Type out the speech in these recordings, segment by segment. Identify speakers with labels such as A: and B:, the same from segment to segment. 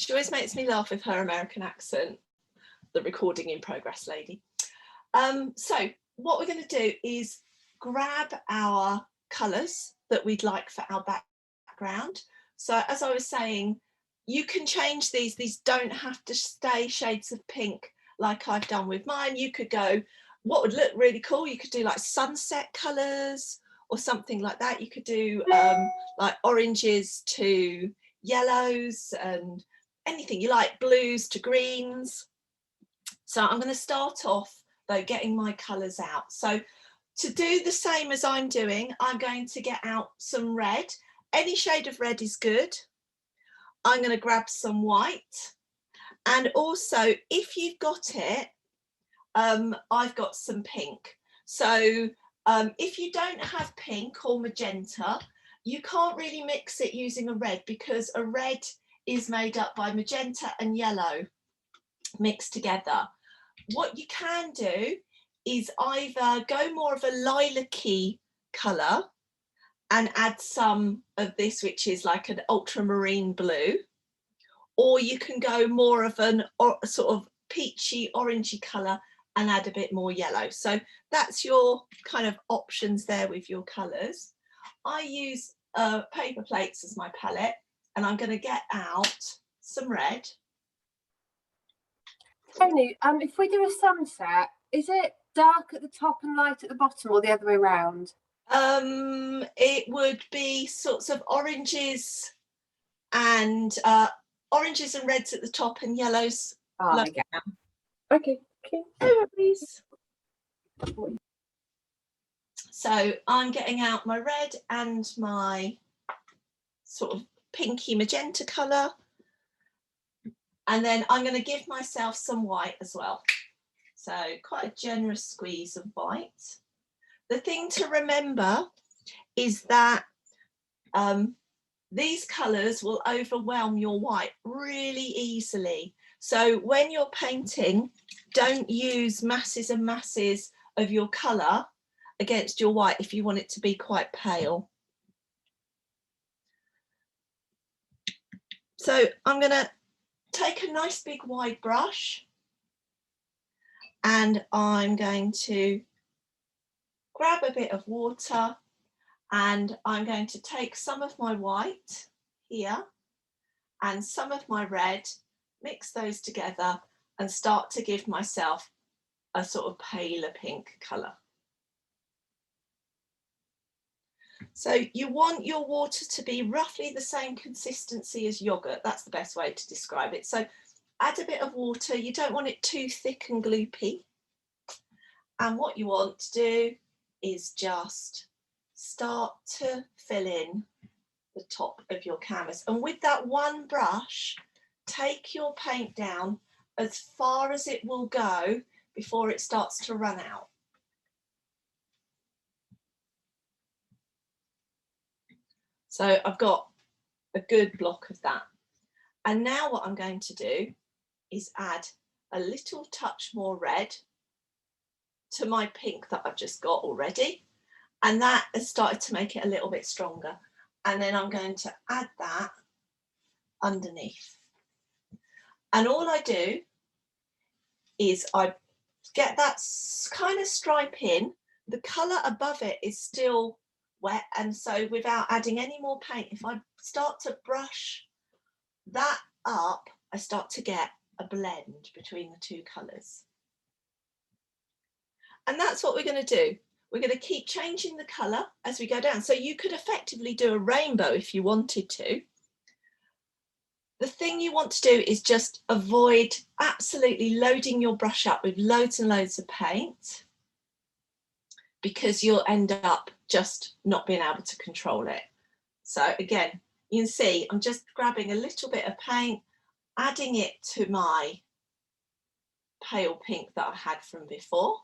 A: She always makes me laugh with her American accent, the recording in progress lady. So what we're going to do is grab our colours that we'd like for our background. So as I was saying, you can change these don't have to stay shades of pink like I've done with mine. You could go, what would look really cool, you could do like sunset colours or something like that. You could do like oranges to yellows and anything you like, blues to greens. So I'm going to start off though getting my colours out. So to do the same as I'm doing, I'm going to get out some red. Any shade of red is good. I'm going to grab some white, and also if you've got it, I've got some pink. So if you don't have pink or magenta, you can't really mix it using a red, because a red is made up by magenta and yellow mixed together. What you can do is either go more of a lilac-y colour and add some of this, which is like an ultramarine blue, or you can go more of an sort of peachy orangey colour and add a bit more yellow. So that's your kind of options there with your colours. I use paper plates as my palette, and I'm going to get out some red.
B: Toni, if we do a sunset, is it dark at the top and light at the bottom, or the other way around?
A: It would be sorts of oranges and reds at the top and yellows.
B: Oh, I get it. Okay.
A: Please. So I'm getting out my red and my sort of pinky magenta colour, and then I'm going to give myself some white as well. So quite a generous squeeze of white. The thing to remember is that these colours will overwhelm your white really easily. So when you're painting, don't use masses and masses of your colour against your white if you want it to be quite pale. So I'm going to take a nice big wide brush, and I'm going to grab a bit of water, and I'm going to take some of my white here and some of my red, mix those together and start to give myself a sort of paler pink colour. So you want your water to be roughly the same consistency as yogurt. That's the best way to describe it. So add a bit of water. You don't want it too thick and gloopy. And what you want to do is just start to fill in the top of your canvas. And with that one brush, take your paint down as far as it will go before it starts to run out. So I've got a good block of that. And now what I'm going to do is add a little touch more red to my pink that I've just got already. And that has started to make it a little bit stronger. And then I'm going to add that underneath. And all I do is I get that kind of stripe in. The colour above it is still wet, and so without adding any more paint, if I start to brush that up, I start to get a blend between the two colours. And that's what we're going to do. We're going to keep changing the colour as we go down. So you could effectively do a rainbow if you wanted to. The thing you want to do is just avoid absolutely loading your brush up with loads and loads of paint, because you'll end up just not being able to control it. So again, you can see I'm just grabbing a little bit of paint, adding it to my pale pink that I had from before.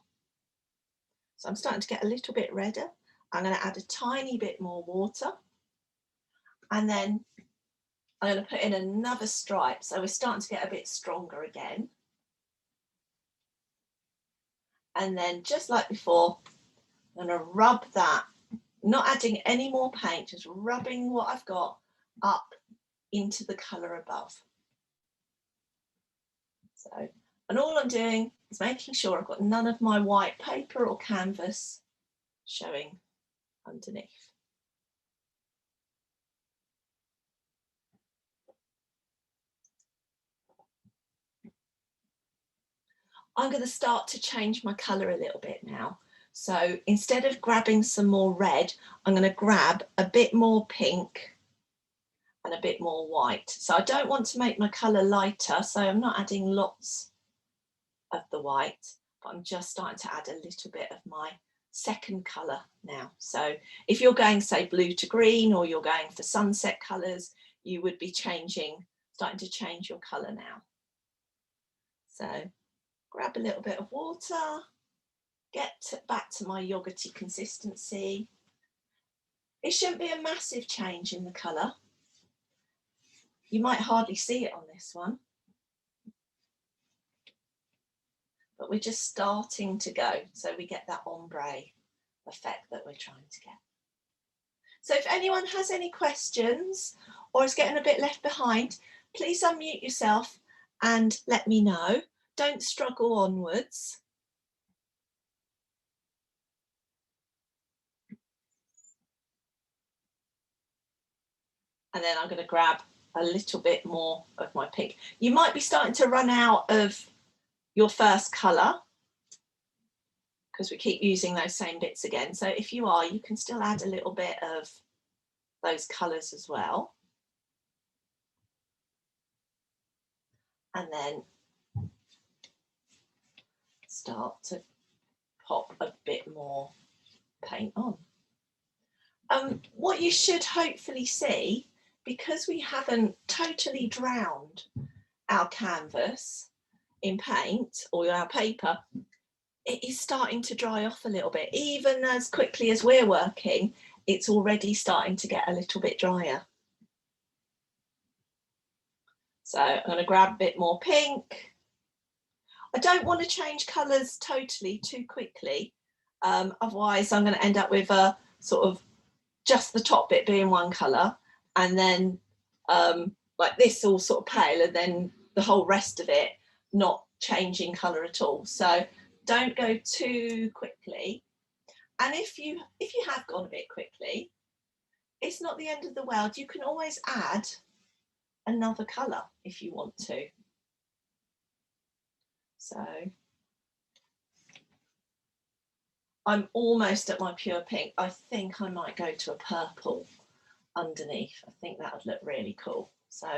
A: So I'm starting to get a little bit redder. I'm going to add a tiny bit more water, and then I'm going to put in another stripe. So we're starting to get a bit stronger again. And then just like before, I'm going to rub that, not adding any more paint, just rubbing what I've got up into the colour above. So, and all I'm doing is making sure I've got none of my white paper or canvas showing underneath. I'm going to start to change my colour a little bit now. So instead of grabbing some more red, I'm going to grab a bit more pink and a bit more white. So I don't want to make my colour lighter, so I'm not adding lots of the white, but I'm just starting to add a little bit of my second colour now. So if you're going, say, blue to green, or you're going for sunset colours, you would be starting to change your colour now. So grab a little bit of water, get back to my yogurty consistency. It shouldn't be a massive change in the colour. You might hardly see it on this one, but we're just starting to go, so we get that ombre effect that we're trying to get. So if anyone has any questions or is getting a bit left behind, please unmute yourself and let me know. Don't struggle onwards. And then I'm going to grab a little bit more of my pink. You might be starting to run out of your first colour because we keep using those same bits again. So if you are, you can still add a little bit of those colours as well. And then start to pop a bit more paint on. What you should hopefully see, because we haven't totally drowned our canvas in paint or our paper, it is starting to dry off a little bit. Even as quickly as we're working, it's already starting to get a little bit drier. So I'm going to grab a bit more pink. I don't want to change colours totally too quickly, otherwise I'm going to end up with a sort of just the top bit being one colour, and then like this all sort of pale, and then the whole rest of it not changing colour at all. So don't go too quickly. And if you have gone a bit quickly, it's not the end of the world. You can always add another colour if you want to. So I'm almost at my pure pink. I think I might go to a purple underneath. I think that would look really cool. So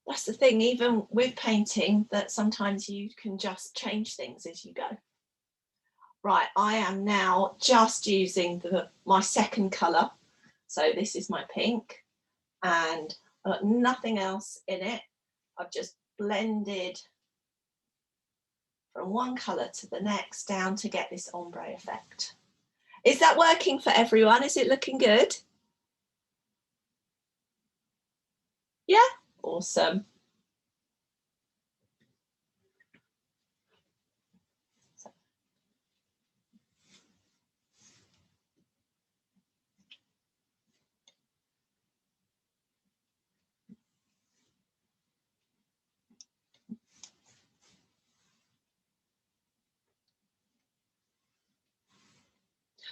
A: that's the thing, even with painting, that sometimes you can just change things as you go. Right, I am now just using my second colour. So this is my pink, and I've got nothing else in it. I've just blended from one colour to the next down to get this ombre effect. Is that working for everyone? Is it looking good? Yeah, awesome.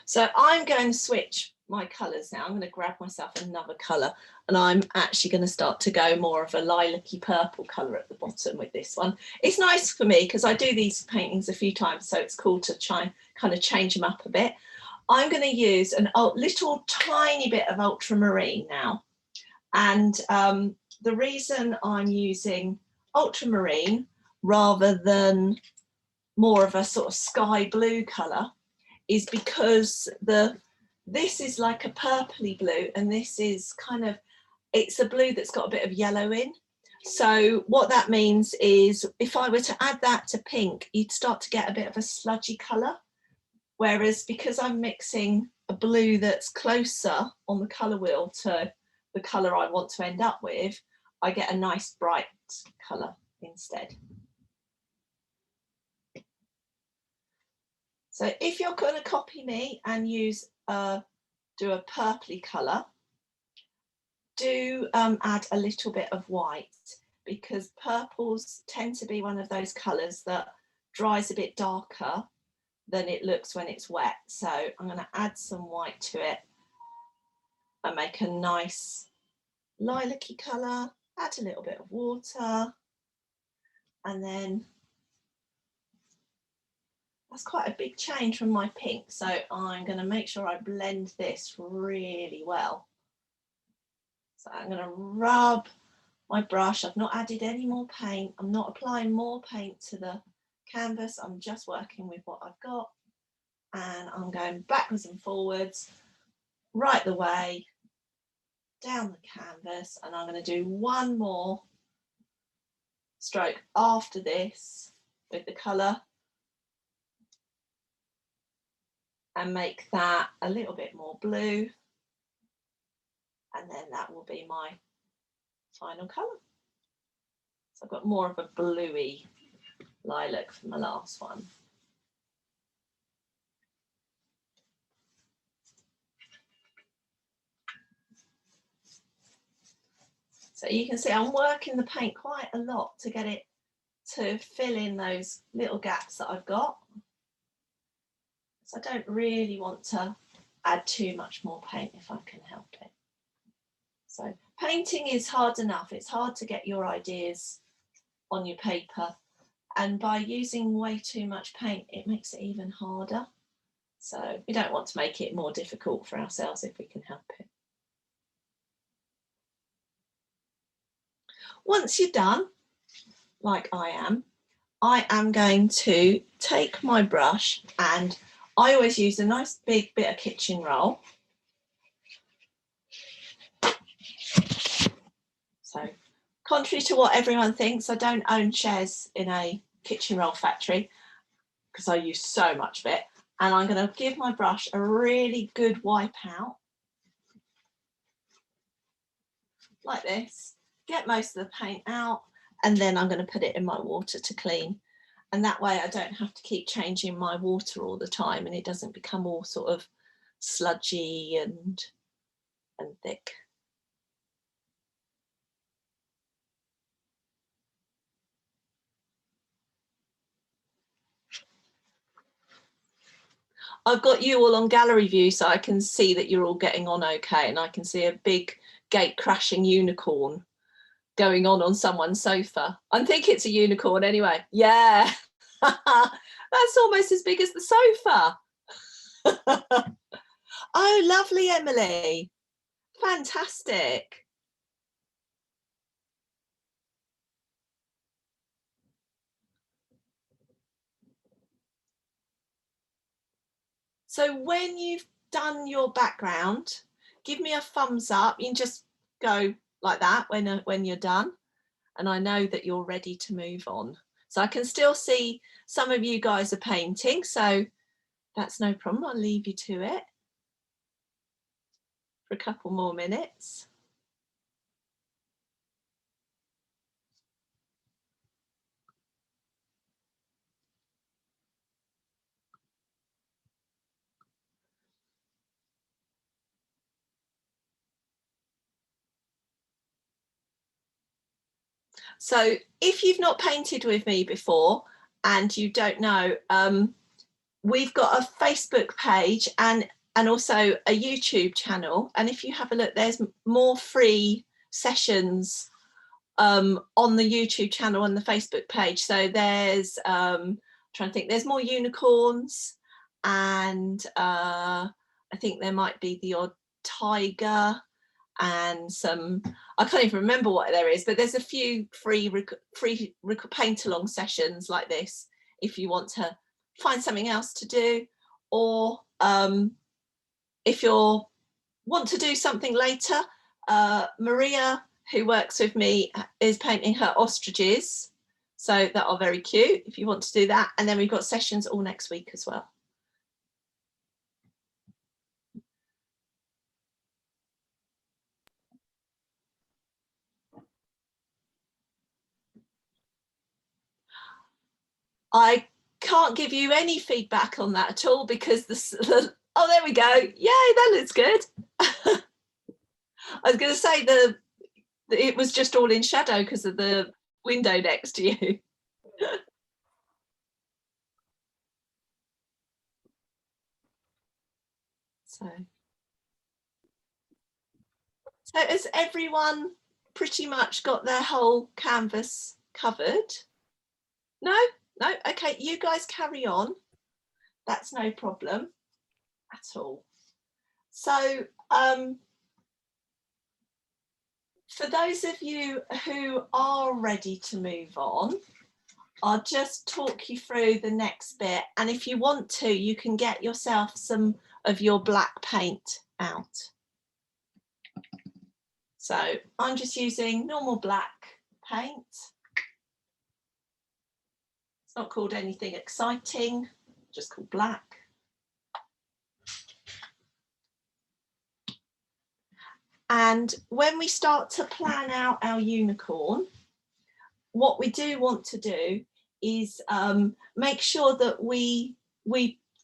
A: So I'm going to switch my colours now. I'm going to grab myself another colour, and I'm actually going to start to go more of a lilac-y purple colour at the bottom with this one. It's nice for me because I do these paintings a few times, so it's cool to try and kind of change them up a bit. I'm going to use a little tiny bit of ultramarine now. And the reason I'm using ultramarine rather than more of a sort of sky blue colour is because this is like a purpley blue, and this is kind of, it's a blue that's got a bit of yellow in. So what that means is if I were to add that to pink, you'd start to get a bit of a sludgy colour. Whereas because I'm mixing a blue that's closer on the colour wheel to the colour I want to end up with, I get a nice bright colour instead. So if you're going to copy me and use do a purpley colour, do add a little bit of white, because purples tend to be one of those colours that dries a bit darker than it looks when it's wet. So I'm going to add some white to it and make a nice lilac-y colour, add a little bit of water, and then that's quite a big change from my pink, so I'm going to make sure I blend this really well. So I'm going to rub my brush. I've not added any more paint. I'm not applying more paint to the canvas. I'm just working with what I've got, and I'm going backwards and forwards right the way down the canvas, and I'm going to do one more stroke after this with the colour and make that a little bit more blue, and then that will be my final colour. So I've got more of a bluey lilac from the last one. So you can see I'm working the paint quite a lot to get it to fill in those little gaps that I've got. So I don't really want to add too much more paint if I can help it. So painting is hard enough. It's hard to get your ideas on your paper, and by using way too much paint, it makes it even harder. So we don't want to make it more difficult for ourselves if we can help it. Once you're done, like I am going to take my brush, and I always use a nice big bit of kitchen roll. So contrary to what everyone thinks, I don't own shares in a kitchen roll factory because I use so much of it. And I'm going to give my brush a really good wipe out, like this, get most of the paint out, and then I'm going to put it in my water to clean. And that way I don't have to keep changing my water all the time, and it doesn't become all sort of sludgy and thick. I've got you all on gallery view, so I can see that you're all getting on okay, and I can see a big gate crashing unicorn going on someone's sofa. I think it's a unicorn anyway. Yeah, that's almost as big as the sofa. Oh, lovely, Emily. Fantastic. So when you've done your background, give me a thumbs up. You can just go like that when you're done, and I know that you're ready to move on. So I can still see some of you guys are painting, so that's no problem. I'll leave you to it for a couple more minutes. So if you've not painted with me before and you don't know, we've got a Facebook page and also a YouTube channel. And if you have a look, there's more free sessions on the YouTube channel and the Facebook page. So there's, I'm trying to think, there's more unicorns, and I think there might be the odd tiger and some, I can't even remember what there is, but there's a few free paint along sessions like this if you want to find something else to do, or if you want to do something later. Maria, who works with me, is painting her ostriches, so that are very cute if you want to do that. And then we've got sessions all next week as well. I can't give you any feedback on that at all because oh, there we go. Yay, that looks good. I was going to say it was just all in shadow because of the window next to you. So has everyone pretty much got their whole canvas covered? No? No? Okay, you guys carry on. That's no problem at all. So for those of you who are ready to move on, I'll just talk you through the next bit. And if you want to, you can get yourself some of your black paint out. So I'm just using normal black paint. It's not called anything exciting, just called black. And when we start to plan out our unicorn, what we do want to do is make sure that we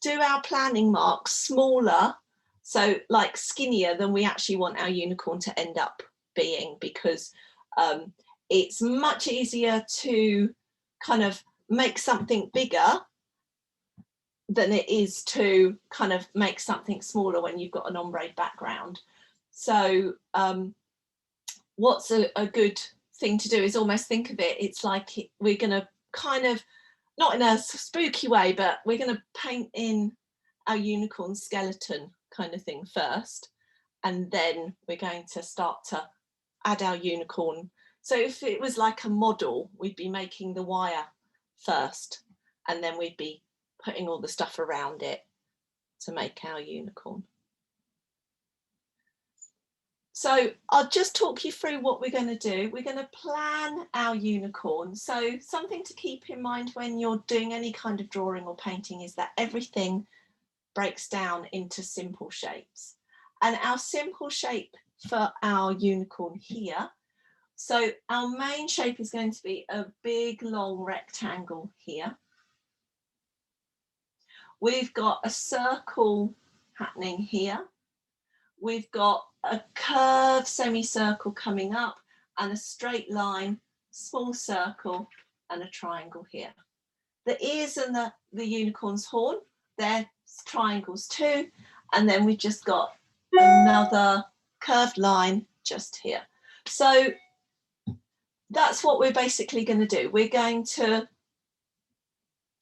A: do our planning marks smaller, so like skinnier than we actually want our unicorn to end up being, because it's much easier to kind of make something bigger than it is to kind of make something smaller when you've got an ombre background. So what's a good thing to do is almost think of it, it's like we're going to kind of, not in a spooky way, but we're going to paint in our unicorn skeleton kind of thing first, and then we're going to start to add our unicorn. So if it was like a model, we'd be making the wire first, and then we'd be putting all the stuff around it to make our unicorn. So I'll just talk you through what we're going to do. We're going to plan our unicorn. So something to keep in mind when you're doing any kind of drawing or painting is that everything breaks down into simple shapes. And our simple shape for our unicorn here, so our main shape is going to be a big long rectangle here. We've got a circle happening here. We've got a curved semicircle coming up and a straight line, small circle and a triangle here. The ears and the unicorn's horn, they're triangles too. And then we've just got another curved line just here. So that's what we're basically going to do. We're going to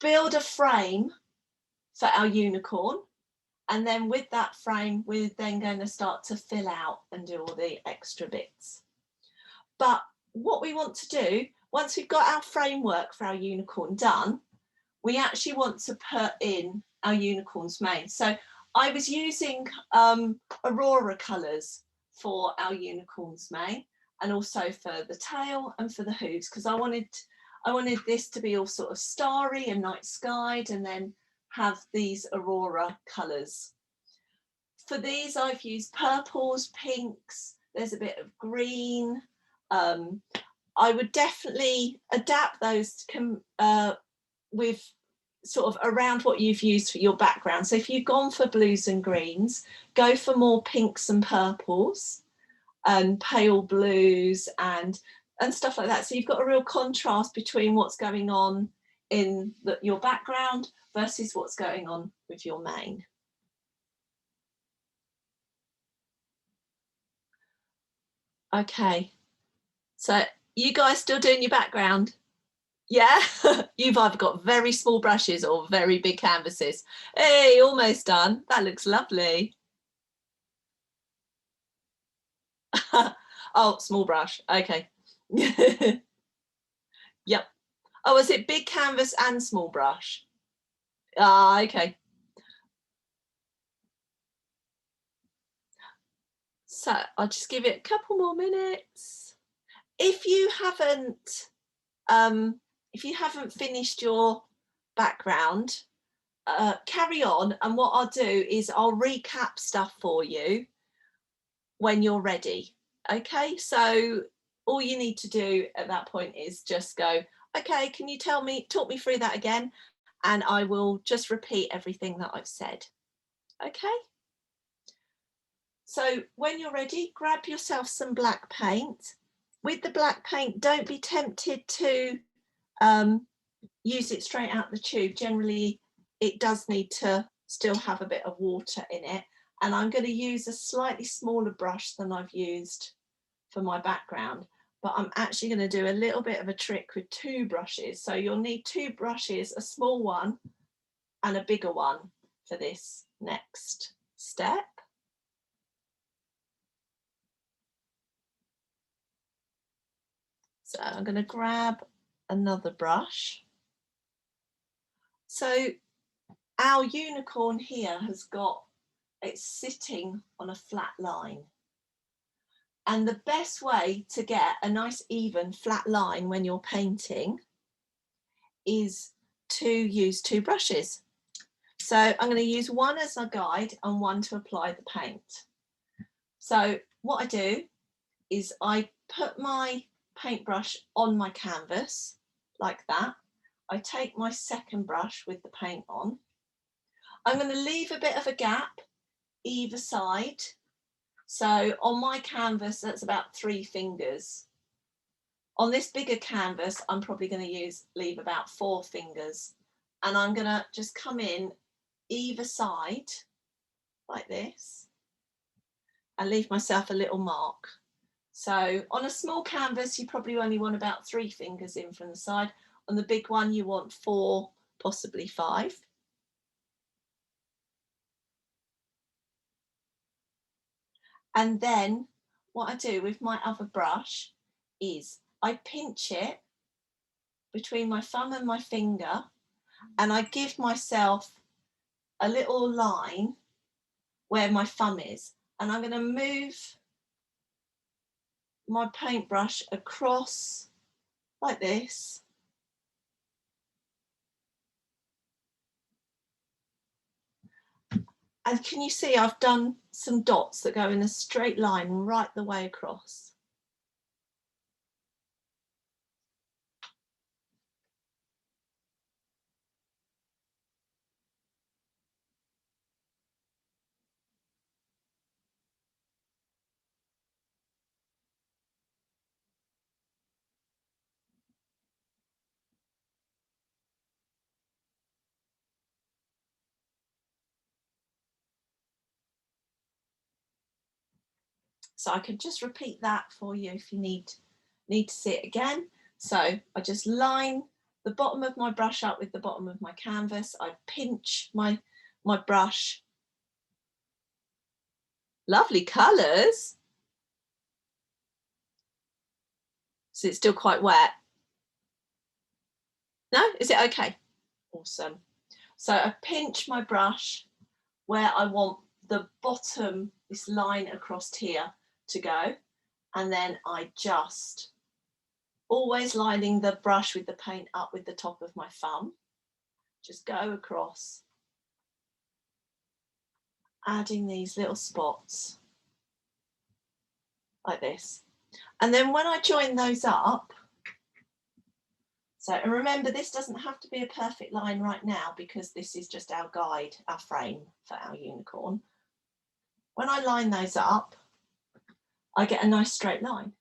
A: build a frame for our unicorn. And then with that frame, we're then going to start to fill out and do all the extra bits. But what we want to do, once we've got our framework for our unicorn done, we actually want to put in our unicorn's mane. So I was using Aurora colours for our unicorn's mane, and also for the tail and for the hooves, because I wanted this to be all sort of starry and night skied, and then have these Aurora colours. For these I've used purples, pinks, there's a bit of green. I would definitely adapt those with sort of around what you've used for your background. So if you've gone for blues and greens, go for more pinks and purples and pale blues and stuff like that. So you've got a real contrast between what's going on in your background versus what's going on with your mane. Okay, so you guys still doing your background? Yeah, you've either got very small brushes or very big canvases. Hey, almost done. That looks lovely. Oh, small brush. Okay. Yep. Oh, is it big canvas and small brush? Ah, okay. So I'll just give it a couple more minutes. If you haven't finished your background, carry on, and what I'll do is I'll recap stuff for you when you're ready. Okay, so all you need to do at that point is just go, okay, can you talk me through that again, and I will just repeat everything that I've said. Okay, so when you're ready, grab yourself some black paint. with the black paint, don't be tempted to use it straight out the tube. Generally, it does need to still have a bit of water in it. And I'm going to use a slightly smaller brush than I've used for my background, but I'm actually going to do a little bit of a trick with two brushes. So you'll need two brushes, a small one and a bigger one for this next step. So I'm going to grab another brush. So our unicorn here has got, it's sitting on a flat line. And the best way to get a nice even flat line when you're painting is to use two brushes. So I'm going to use one as a guide and one to apply the paint. So what I do is I put my paintbrush on my canvas like that. I take my second brush with the paint on. I'm going to leave a bit of a gap either side. So on my canvas, that's about 3 fingers. On this bigger canvas, I'm probably going to leave about 4 fingers. And I'm going to just come in either side like this and leave myself a little mark. So on a small canvas, you probably only want about 3 fingers in from the side. On the big one, you want 4, possibly 5. And then what I do with my other brush is I pinch it between my thumb and my finger, and I give myself a little line where my thumb is. And I'm going to move my paintbrush across like this. And can you see I've done some dots that go in a straight line right the way across? So I can just repeat that for you if you need to see it again. So I just line the bottom of my brush up with the bottom of my canvas. I pinch my brush. Lovely colours. So it's still quite wet. No, is it okay? Awesome. So I pinch my brush where I want the bottom, this line across here to go. And then I just, always lining the brush with the paint up with the top of my thumb, just go across, adding these little spots like this. And then when I join those up, so, and remember, this doesn't have to be a perfect line right now because this is just our guide, our frame for our unicorn. When I line those up, I get a nice straight line.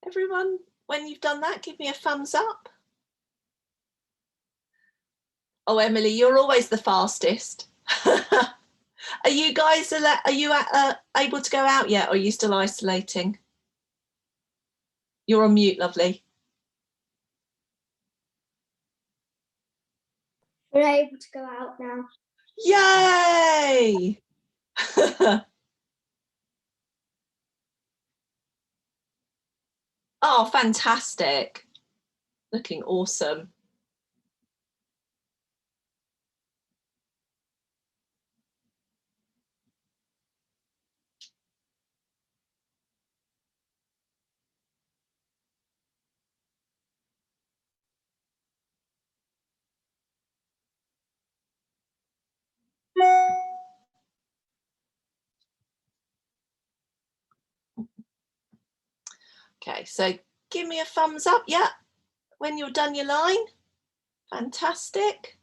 A: Everyone, when you've done that, give me a thumbs up. Oh, Emily, you're always the fastest. Are you guys able to go out yet, or are you still isolating? You're on mute, lovely.
C: We're able to go out now.
A: Yay! Oh, fantastic. Looking awesome. Okay, so give me a thumbs up, yeah, when you're done your line. Fantastic.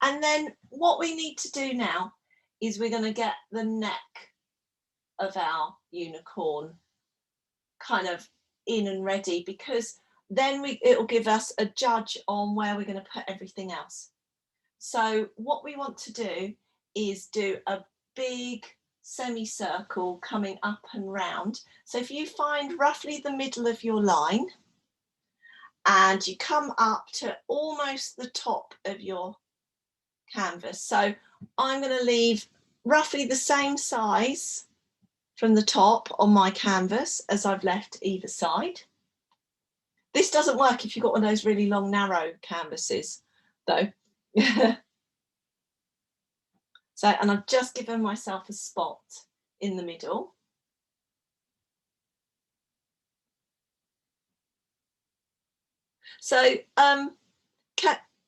A: And then what we need to do now is we're going to get the neck of our unicorn kind of in and ready, because then it'll give us a judge on where we're going to put everything else. So what we want to do is do a big semicircle coming up and round. So if you find roughly the middle of your line and you come up to almost the top of your canvas. So I'm going to leave roughly the same size from the top on my canvas as I've left either side. This doesn't work if you've got one of those really long, narrow canvases, though. So, and I've just given myself a spot in the middle. So,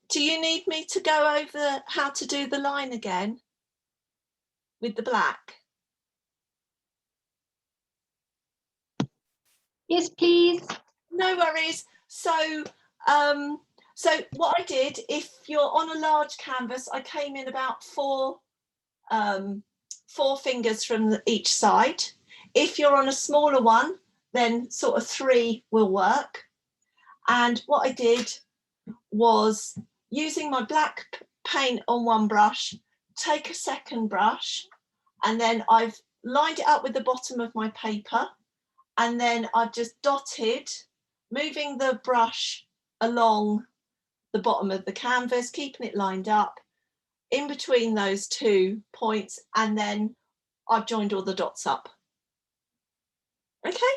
A: do you need me to go over how to do the line again with the black?
D: Yes, please.
A: No worries. So, so what I did, if you're on a large canvas, I came in about four fingers from each side. If you're on a smaller one, then sort of 3 will work. And what I did was, using my black paint on one brush, take a second brush, and then I've lined it up with the bottom of my paper, and then I've just dotted, moving the brush along the bottom of the canvas, keeping it lined up in between those 2 points, and then I've joined all the dots up. Okay,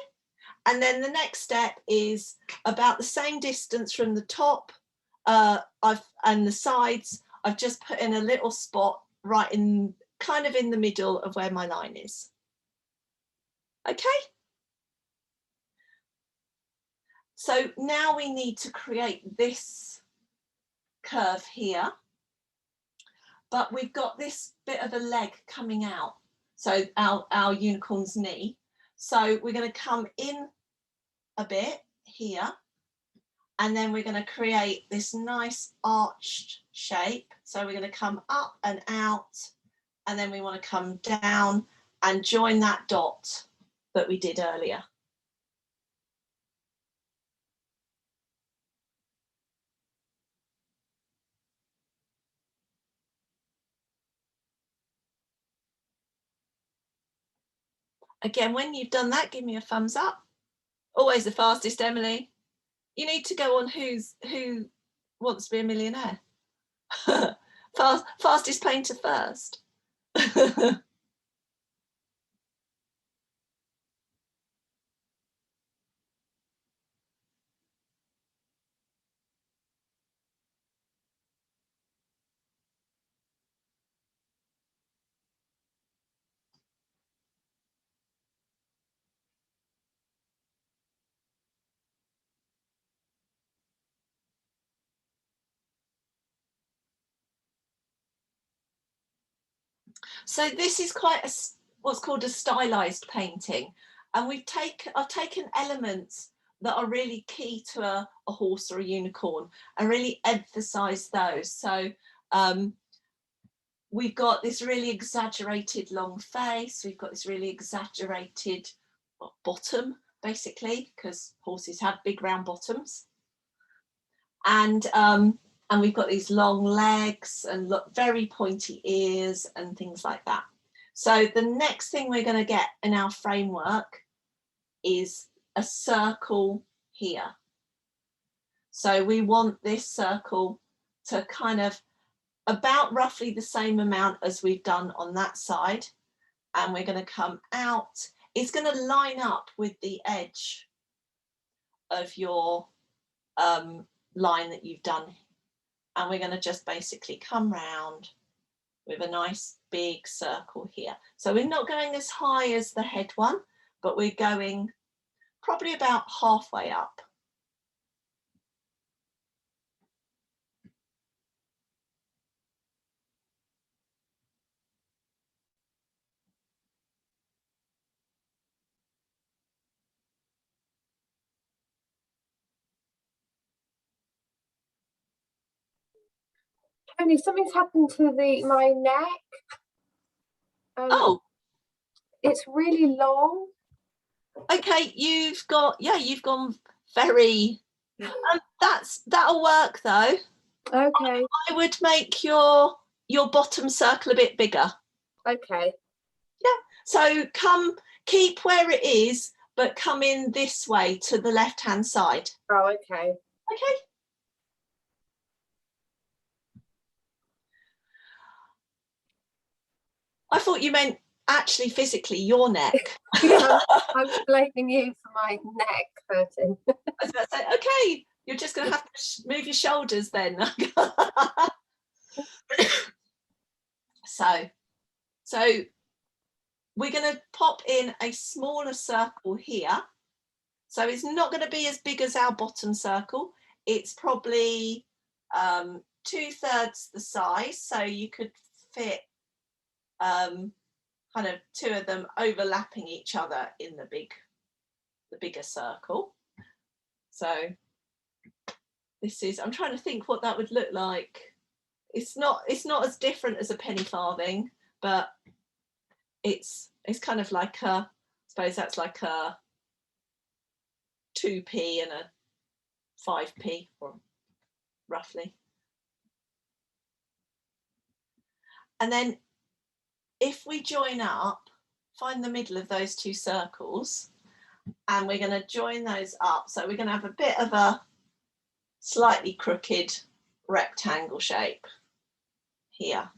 A: and then the next step is about the same distance from the top and the sides. I've just put in a little spot right in, kind of in the middle of where my line is. Okay, so now we need to create this curve here, but we've got this bit of a leg coming out, so our unicorn's knee. So we're going to come in a bit here, and then we're going to create this nice arched shape. So we're going to come up and out, and then we want to come down and join that dot that we did earlier. Again, when you've done that, give me a thumbs up. Always the fastest, Emily. You need to go on Who Wants to Be a Millionaire. Fastest painter first. So this is quite what's called a stylized painting, and I've taken elements that are really key to a horse or a unicorn and really emphasize those. So we've got this really exaggerated long face, we've got this really exaggerated bottom, basically, because horses have big round bottoms, and we've got these long legs and very pointy ears and things like that. So the next thing we're going to get in our framework is a circle here. So we want this circle to kind of about roughly the same amount as we've done on that side, and we're going to come out. It's going to line up with the edge of your line that you've done, and we're going to just basically come round with a nice big circle here. So we're not going as high as the head one, but we're going probably about halfway up.
B: Tony, something's happened to my neck.
A: Oh,
B: It's really long.
A: okay, you've gone very, that'll work though.
B: Okay.
A: I would make your bottom circle a bit bigger.
B: Okay.
A: Yeah, so keep where it is, but come in this way to the left hand side.
B: Oh, okay.
A: Okay. I thought you meant actually physically your neck.
B: Yeah, I'm blaming you for my neck hurting.
A: I was about to say, okay, you're just going to have to move your shoulders then. So we're going to pop in a smaller circle here. So it's not going to be as big as our bottom circle. It's probably 2/3 the size. So you could fit kind of two of them overlapping each other in the bigger circle. So this is, I'm trying to think what that would look like. It's not as different as a penny farthing, but it's kind of like I suppose that's like a 2p and a 5p, or roughly. And then if we join up, find the middle of those two circles, and we're going to join those up. So we're going to have a bit of a slightly crooked rectangle shape here.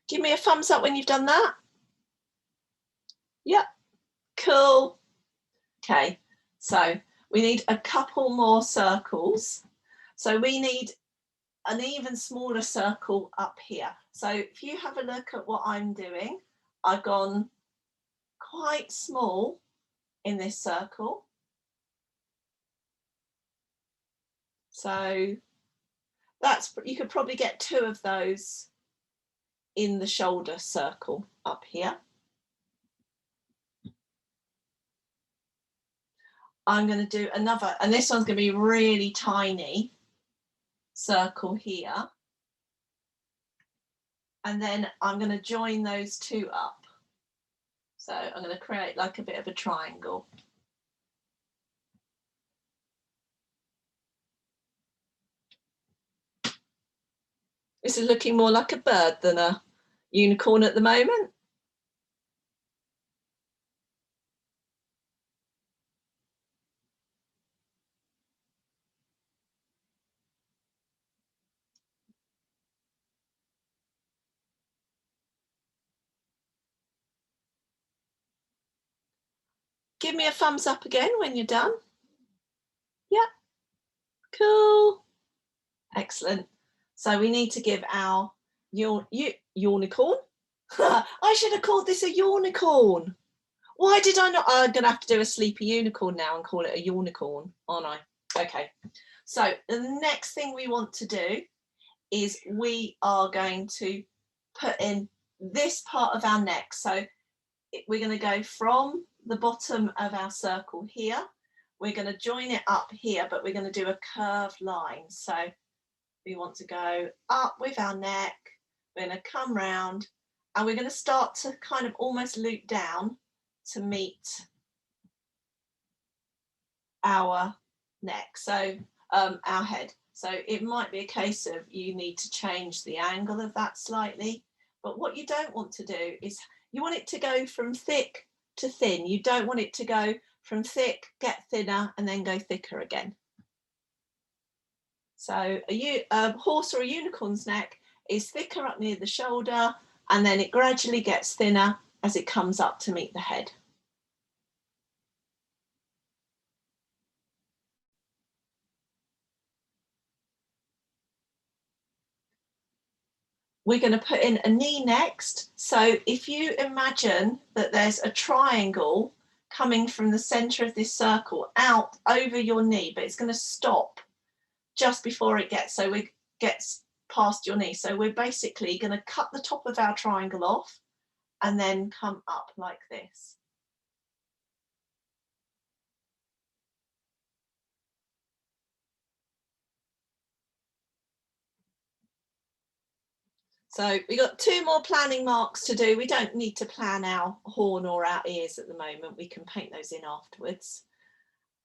A: Give me a thumbs up when you've done that. Yep, cool. Okay, so we need a couple more circles. So we need an even smaller circle up here. So if you have a look at what I'm doing, I've gone quite small in this circle. So you could probably get two of those in the shoulder circle up here. I'm going to do another, and this one's going to be really tiny circle here. And then I'm going to join those two up. So I'm going to create like a bit of a triangle. This is looking more like a bird than a unicorn at the moment. Give me a thumbs up again when you're done. Yeah, cool. Excellent. So we need to give our unicorn. I should have called this a unicorn. Why did I not? I'm going to have to do a sleepy unicorn now and call it a unicorn, aren't I? Okay. So the next thing we want to do is we are going to put in this part of our neck. So we're going to go from the bottom of our circle here. We're going to join it up here, but we're going to do a curved line. So we want to go up with our neck. We're going to come round and we're going to start to kind of almost loop down to meet our neck, so our head. So it might be a case of you need to change the angle of that slightly, but what you don't want to do is you want it to go from thick to thin. You don't want it to go from thick, get thinner, and then go thicker again. So a horse or a unicorn's neck is thicker up near the shoulder, and then it gradually gets thinner as it comes up to meet the head. we're going to put in a knee next. So if you imagine that there's a triangle coming from the center of this circle out over your knee, but it's going to stop just before it gets past your knee. So we're basically going to cut the top of our triangle off and then come up like this. So we've got 2 more planning marks to do. We don't need to plan our horn or our ears at the moment. We can paint those in afterwards.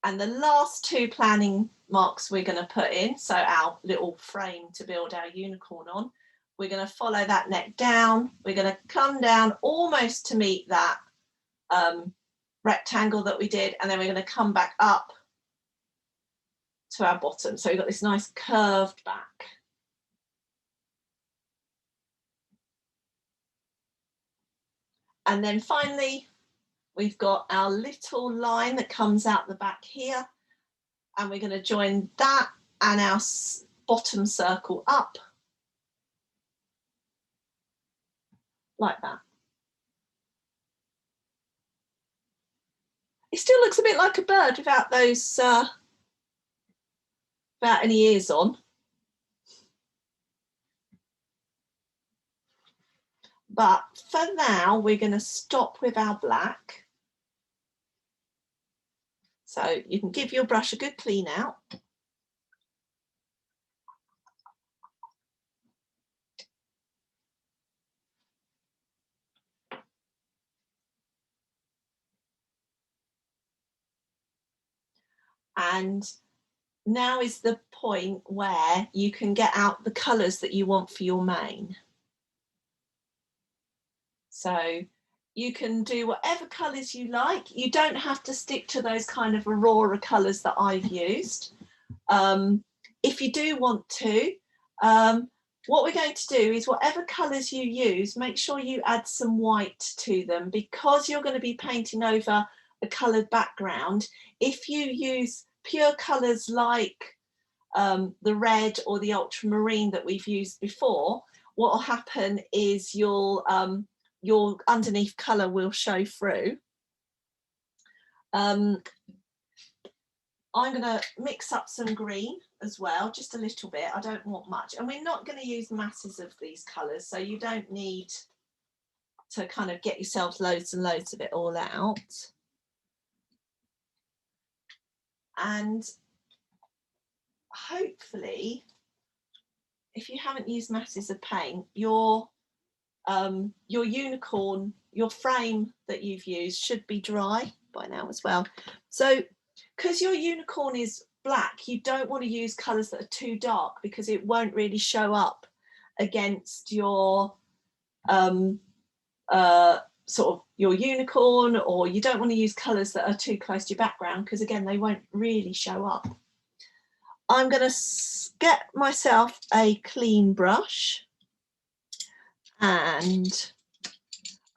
A: And the last 2 planning marks we're going to put in, so our little frame to build our unicorn on, we're going to follow that neck down. We're going to come down almost to meet that rectangle that we did, and then we're going to come back up to our bottom. So we've got this nice curved back. And then finally, we've got our little line that comes out the back here, and we're going to join that and our bottom circle up like that. It still looks a bit like a bird without those, without any ears on. But for now, we're going to stop with our black. So you can give your brush a good clean out. And now is the point where you can get out the colours that you want for your mane. So you can do whatever colours you like. You don't have to stick to those kind of Aurora colours that I've used. If you do want to, what we're going to do is whatever colours you use, make sure you add some white to them, because you're going to be painting over a coloured background. If you use pure colours like the red or the ultramarine that we've used before, what will happen is your underneath colour will show through. I'm going to mix up some green as well, just a little bit. I don't want much, and we're not going to use masses of these colours, so you don't need to kind of get yourselves loads and loads of it all out. And hopefully, if you haven't used masses of paint, your unicorn, your frame that you've used should be dry by now as well. So because your unicorn is black, you don't want to use colours that are too dark, because it won't really show up against your sort of your unicorn, or you don't want to use colours that are too close to your background, because again, they won't really show up. I'm going to get myself a clean brush, and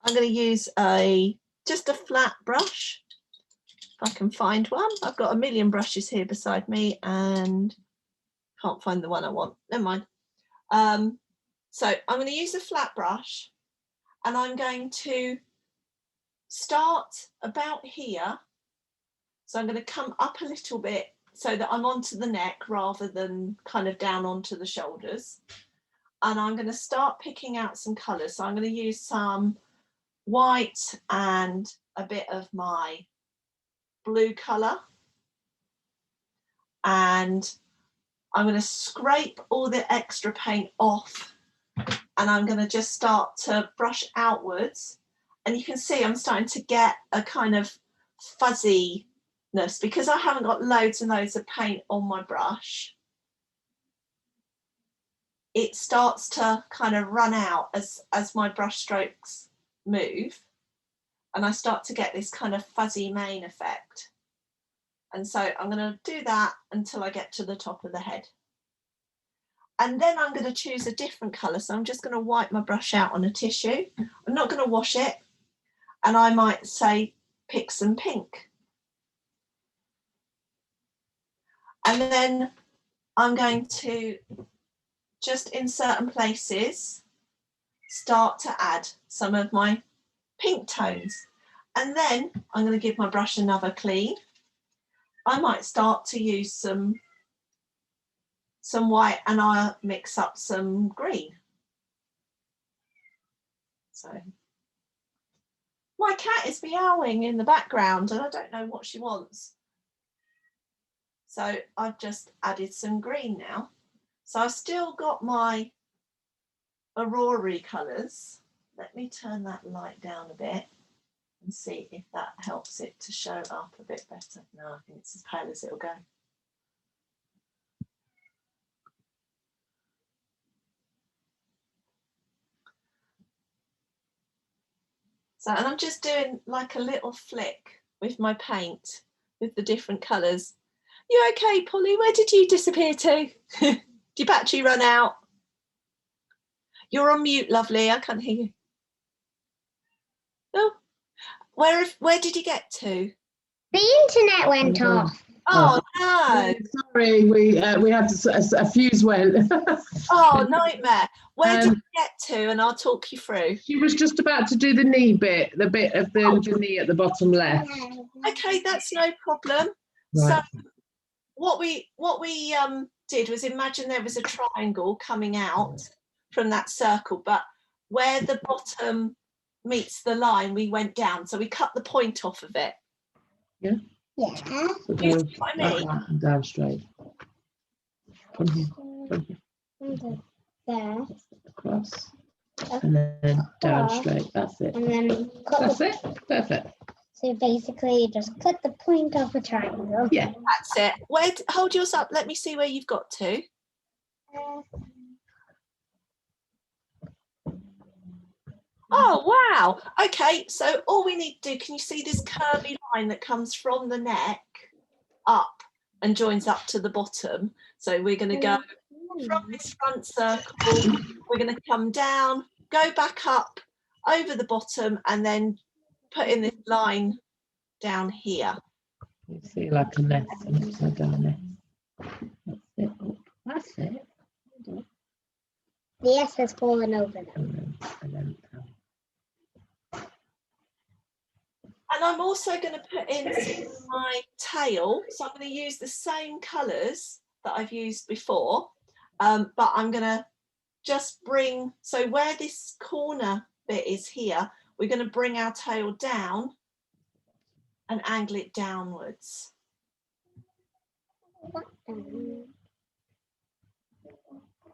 A: I'm going to use just a flat brush, if I can find one. I've got a million brushes here beside me and can't find the one I want. Never mind. So I'm going to use a flat brush, and I'm going to start about here. So I'm going to come up a little bit so that I'm onto the neck rather than kind of down onto the shoulders. And I'm going to start picking out some colours. So I'm going to use some white and a bit of my blue colour. And I'm going to scrape all the extra paint off, and I'm going to just start to brush outwards. And you can see I'm starting to get a kind of fuzziness because I haven't got loads and loads of paint on my brush. It starts to kind of run out as my brush strokes move, and I start to get this kind of fuzzy mane effect. And so I'm going to do that until I get to the top of the head. And then I'm going to choose a different colour. So I'm just going to wipe my brush out on a tissue. I'm not going to wash it. And I might say, pick some pink. And then I'm going to just in certain places start to add some of my pink tones. And then I'm going to give my brush another clean. I might start to use some white, and I'll mix up some green. So my cat is meowing in the background and I don't know what she wants. So I've just added some green now. So I've still got my Aurora colours. Let me turn that light down a bit and see if that helps it to show up a bit better. No, I think it's as pale as it'll go. So, and I'm just doing like a little flick with my paint with the different colours. You okay, Polly? Where did you disappear to? Did your battery run out? You're on mute, lovely. I can't hear you. Oh, where did you get to?
C: The internet went off.
A: Oh no!
D: Sorry, we had a fuse went.
A: Oh, nightmare. Where did you get to? And I'll talk you through.
D: She was just about to do the knee bit, the bit of the knee at the bottom left.
A: Okay, that's no problem.
D: Right.
A: So what we did was imagine there was a triangle coming out from that circle, but where the bottom meets the line, we went down. So we cut the point off of it.
D: Yeah.
C: Yeah.
D: So
A: You
D: go
A: see what I
D: like
A: mean?
D: that and down straight. From here,
C: There.
D: across, and then down straight. That's it.
C: And then cut
D: That's
C: the,
D: it. Perfect.
C: so basically you just cut the point off a triangle.
D: Yeah.
A: That's it. Hold yours up. Let me see where you've got to. Oh, wow. Okay, so all we need to do, can you see this curvy line that comes from the neck up and joins up to the bottom? So we're going to go from this front circle, we're going to come down, go back up over the bottom, and then put in this line down here.
D: You see like a nest, an upside down nest. That's it. Oh, that's it.
C: The S has fallen over them.
D: And then
A: And I'm also going to put in my tail. So I'm going to use the same colours that I've used before, but I'm going to just bring, so where this corner bit is here, we're going to bring our tail down and angle it downwards.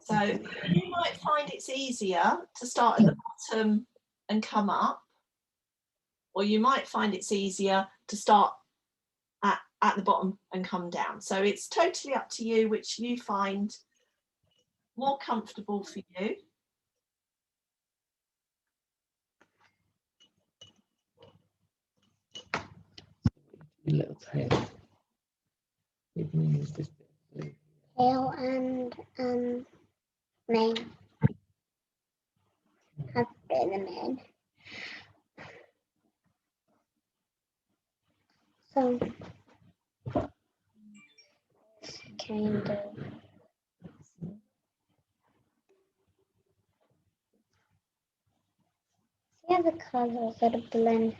A: So you might find it's easier to start at the bottom and come up, or you might find it's easier to start at the bottom and come down. So it's totally up to you which you find more comfortable for you.
D: your little tail. You can use this bit.
C: Tail and mane. I've been the mane. So kind of. See how the colors that are blend.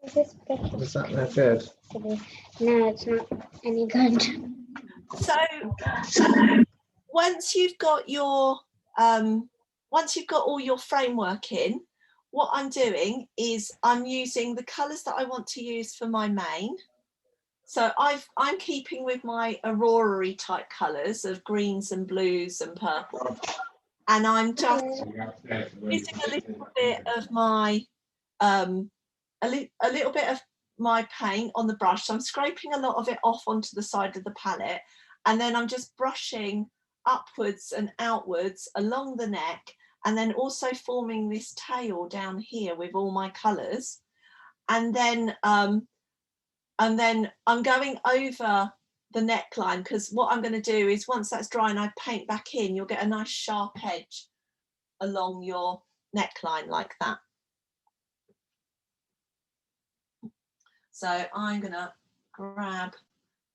C: Is this picture?
D: Was that no good?
C: No, it's not any good.
A: So once you've got your once you've got all your framework in, what I'm doing is I'm using the colours that I want to use for my mane. So I'm keeping with my Aurora type colours of greens and blues and purple, and I'm just using a little bit of my a little bit of my paint on the brush. So I'm scraping a lot of it off onto the side of the palette, and then I'm just brushing upwards and outwards along the neck, and then also forming this tail down here with all my colours. And then I'm going over the neckline, because what I'm going to do is once that's dry and I paint back in, you'll get a nice sharp edge along your neckline like that. So I'm going to grab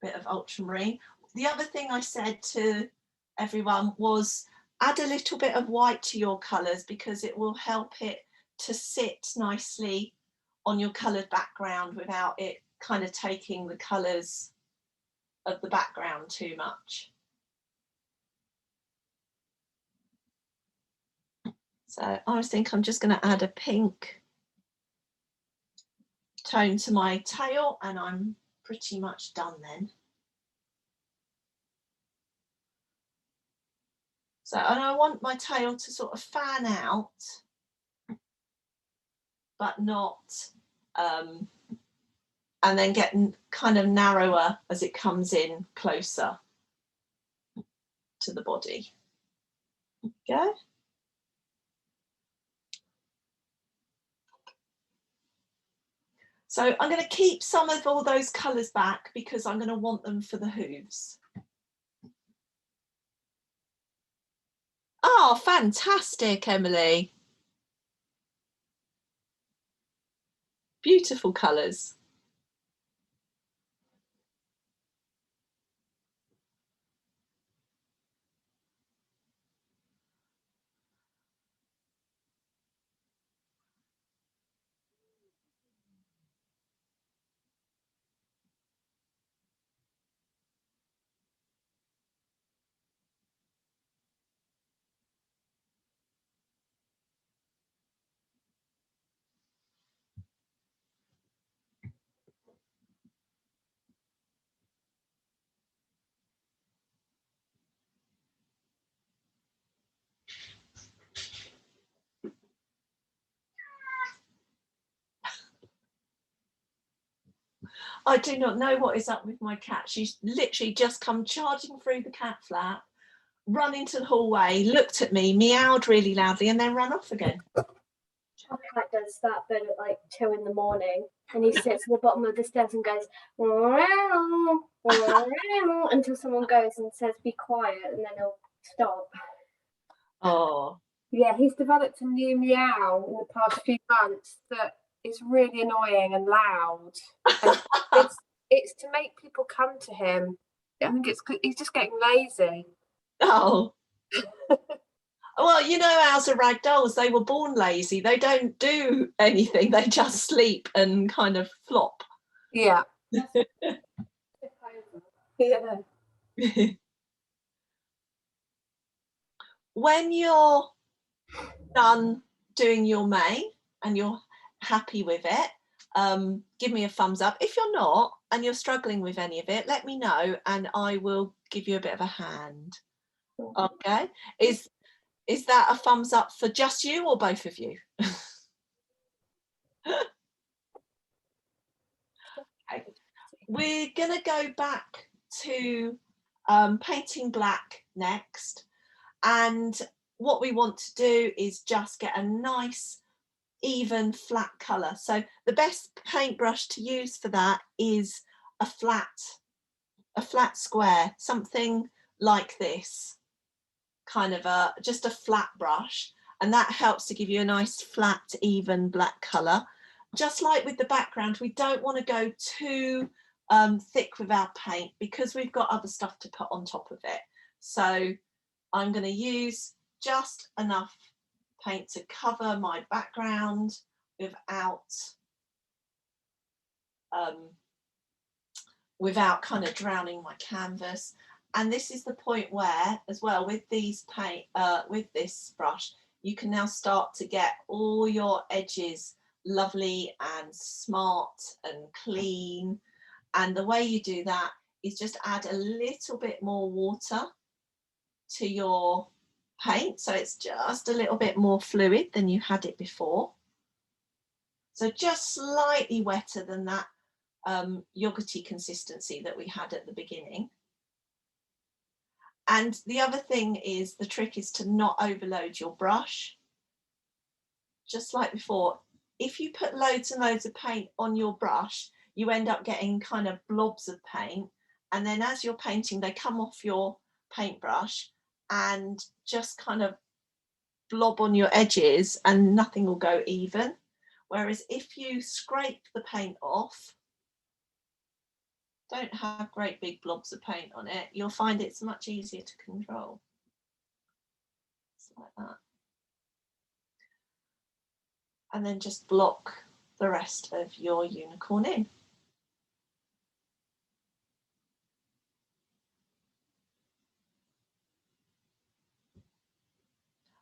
A: a bit of ultramarine. The other thing I said to everyone, was add a little bit of white to your colours, because it will help it to sit nicely on your coloured background without it kind of taking the colours of the background too much. So I think I'm just going to add a pink tone to my tail, and I'm pretty much done then. So, and I want my tail to sort of fan out, but not, and then get kind of narrower as it comes in closer to the body. Okay. So I'm going to keep some of all those colours back because I'm going to want them for the hooves. Oh, fantastic, Emily. Beautiful colours. I do not know what is up with my cat. She's literally just come charging through the cat flap, run into the hallway, looked at me, meowed really loudly, and then run off again.
B: My cat does that, but at like 2 in the morning, and he sits at the bottom of the stairs and goes "Meow, meow," until someone goes and says be quiet, and then he'll stop.
A: Oh,
B: Yeah, he's developed a new meow in the past few months that is really annoying and loud. And it's to make people come to him. I think he's just getting lazy.
A: oh. Well, you know, ours are rag dolls. They were born lazy. They don't do anything. They just sleep and kind of flop.
B: Yeah. Yeah.
A: When you're done doing your mane and you're happy with it, give me a thumbs up. If you're not and you're struggling with any of it, let me know and I will give you a bit of a hand. Okay. Is that a thumbs up for just you or both of you? Okay. We're going to go back to painting black next. And what we want to do is just get a nice, even, flat colour. So the best paintbrush to use for that is a flat square, something like this, kind of just a flat brush, and that helps to give you a nice flat even black colour. Just like with the background, we don't want to go too thick with our paint because we've got other stuff to put on top of it. So I'm going to use just enough paint to cover my background without kind of drowning my canvas. And this is the point where, as well, with these with this brush, you can now start to get all your edges lovely and smart and clean. And the way you do that is just add a little bit more water to your paint, so it's just a little bit more fluid than you had it before. So just slightly wetter than that yogurty consistency that we had at the beginning. And the other thing is, the trick is to not overload your brush. Just like before, if you put loads and loads of paint on your brush, you end up getting kind of blobs of paint, and then as you're painting, they come off your paintbrush and just kind of blob on your edges and nothing will go even. Whereas if you scrape the paint off don't have great big blobs of paint on it, you'll find it's much easier to control. Just like that. And then just block the rest of your unicorn in.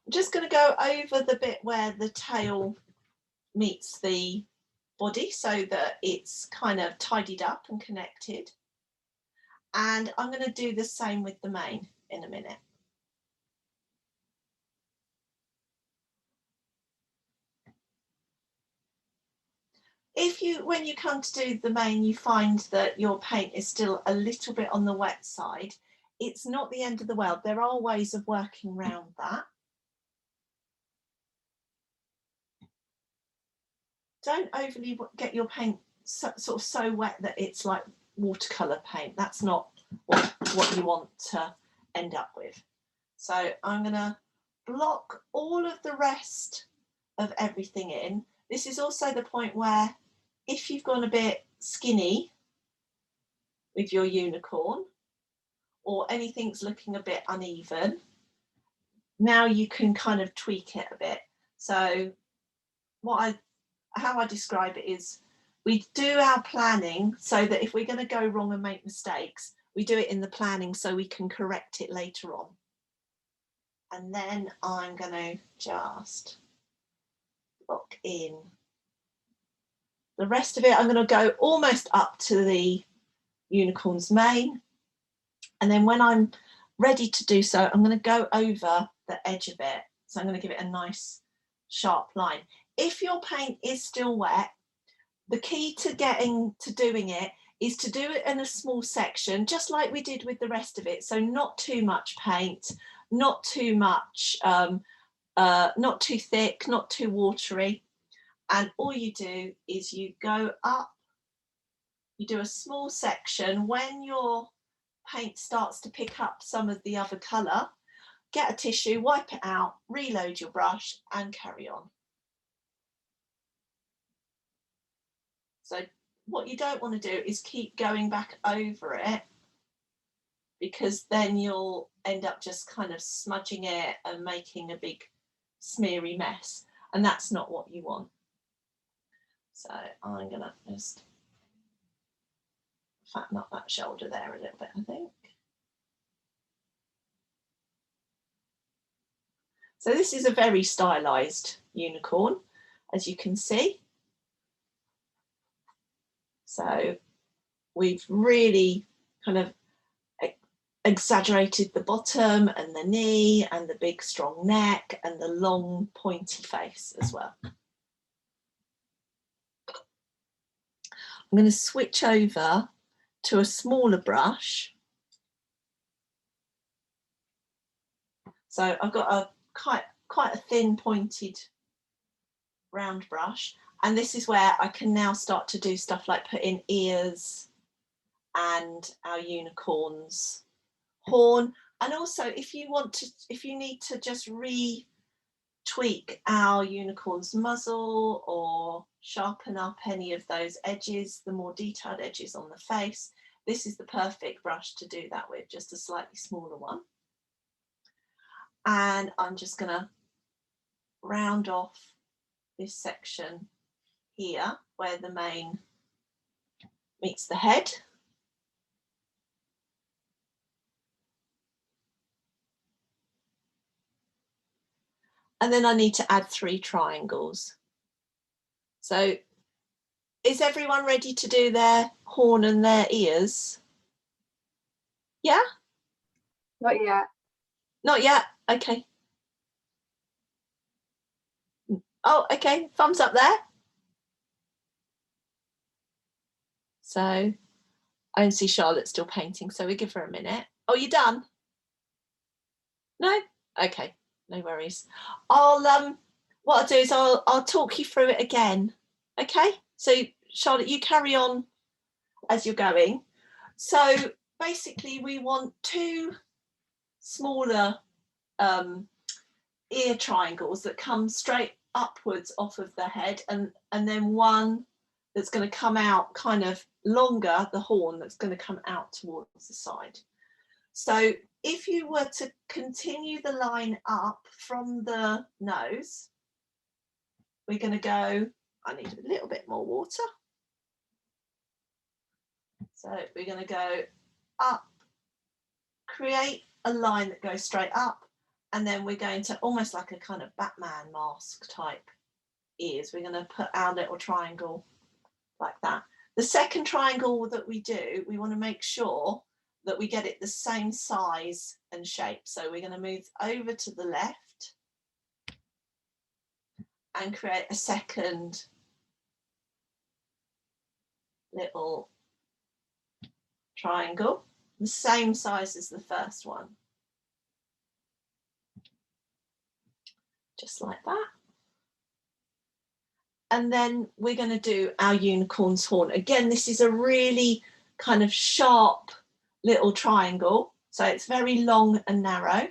A: I'm just going to go over the bit where the tail meets the body so that it's kind of tidied up and connected. And I'm going to do the same with the mane in a minute. If you, when you come to do the mane, you find that your paint is still a little bit on the wet side, it's not the end of the world. There are ways of working around that. Don't overly get your paint sort of so wet that it's like watercolor paint. That's not what you want to end up with. So I'm going to block all of the rest of everything in. This is also the point where if you've gone a bit skinny with your unicorn or anything's looking a bit uneven, now you can kind of tweak it a bit. So how I describe it is we do our planning so that if we're going to go wrong and make mistakes, we do it in the planning so we can correct it later on. And then I'm going to just block in the rest of it. I'm going to go almost up to the unicorn's mane. And then when I'm ready to do so, I'm going to go over the edge of it. So I'm going to give it a nice sharp line. If your paint is still wet, the key to doing it is to do it in a small section, just like we did with the rest of it. So not too much paint, not too much, not too thick, not too watery. And all you do is you go up, you do a small section. When your paint starts to pick up some of the other colour, get a tissue, wipe it out, reload your brush and carry on. So what you don't want to do is keep going back over it, because then you'll end up just kind of smudging it and making a big smeary mess, and that's not what you want. So I'm going to just fatten up that shoulder there a little bit, I think. So this is a very stylized unicorn, as you can see. So we've really kind of exaggerated the bottom and the knee and the big strong neck and the long pointy face as well. I'm going to switch over to a smaller brush. So I've got a quite a thin pointed round brush, and this is where I can now start to do stuff like put in ears and our unicorn's horn. And also if you need to just tweak our unicorn's muzzle or sharpen up any of those edges, the more detailed edges on the face, this is the perfect brush to do that with, just a slightly smaller one. And I'm just going to round off this section here where the mane meets the head. And then I need to add 3 triangles. So is everyone ready to do their horn and their ears? Yeah?
B: Not yet.
A: Not yet? Okay. Oh, okay, thumbs up there. So I can see Charlotte still painting, so we give her a minute. Oh, you done? No? Okay, no worries. What I'll do is I'll talk you through it again. Okay, so Charlotte, you carry on as you're going. So basically we want 2 smaller ear triangles that come straight upwards off of the head, and then one that's going to come out kind of longer, the horn that's going to come out towards the side. So if you were to continue the line up from the nose, we're going to go, I need a little bit more water. So we're going to go up, create a line that goes straight up, and then we're going to almost like a kind of Batman mask type ears. We're going to put our little triangle like that. The second triangle that we do, we want to make sure that we get it the same size and shape. So we're going to move over to the left and create a second little triangle, the same size as the first one. Just like that. And then we're going to do our unicorn's horn. Again, this is a really kind of sharp little triangle. So it's very long and narrow.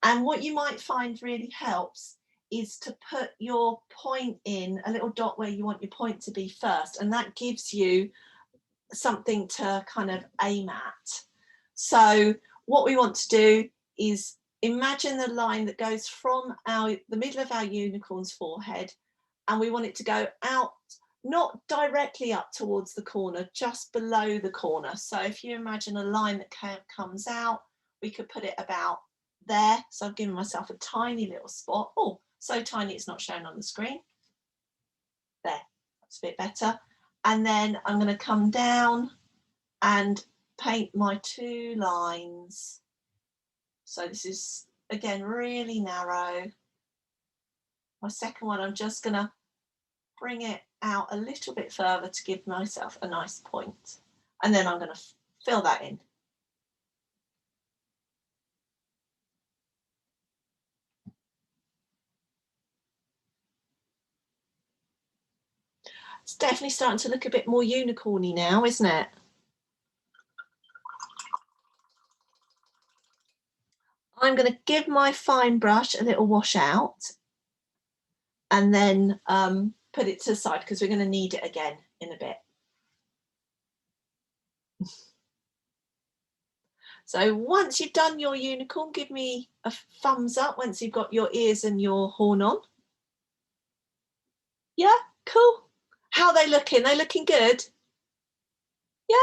A: And what you might find really helps is to put your point in, a little dot where you want your point to be first. And that gives you something to kind of aim at. So what we want to do is imagine the line that goes from the middle of our unicorn's forehead, and we want it to go out, not directly up towards the corner, just below the corner. So if you imagine a line that comes out, we could put it about there. So I've given myself a tiny little spot. Oh, so tiny it's not shown on the screen. There, that's a bit better. And then I'm going to come down and paint my two lines. So this is, again, really narrow. My second one, I'm just going to bring it out a little bit further to give myself a nice point. And then I'm going to fill that in. It's definitely starting to look a bit more unicorny now, isn't it? I'm going to give my fine brush a little wash out and then put it to the side because we're going to need it again in a bit. So once you've done your unicorn, give me a thumbs up once you've got your ears and your horn on. Yeah, cool. How are they looking? They looking good? Yeah,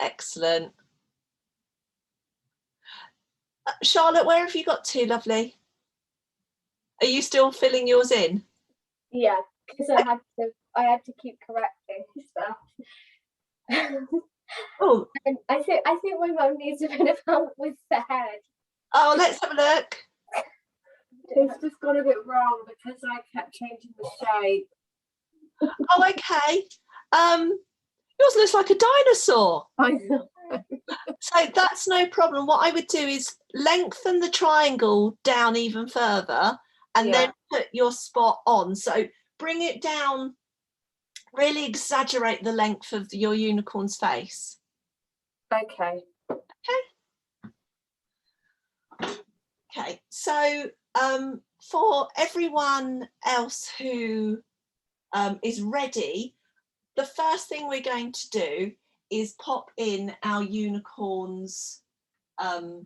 A: excellent. Charlotte, where have you got to, lovely? Are you still filling yours in?
B: Yeah, because I had to keep correcting stuff.
A: Oh,
B: And I think my mum needs a bit of help with the head.
A: oh, let's have a look.
B: It's just got a bit wrong because I kept changing the shape.
A: Oh, okay. Yours looks like a dinosaur.
B: I know.
A: So that's no problem. What I would do is lengthen the triangle down even further and then put your spot on. So bring it down, really exaggerate the length of your unicorn's face.
B: Okay.
A: Okay, so for everyone else who is ready, the first thing we're going to do is pop in our unicorns. Oh,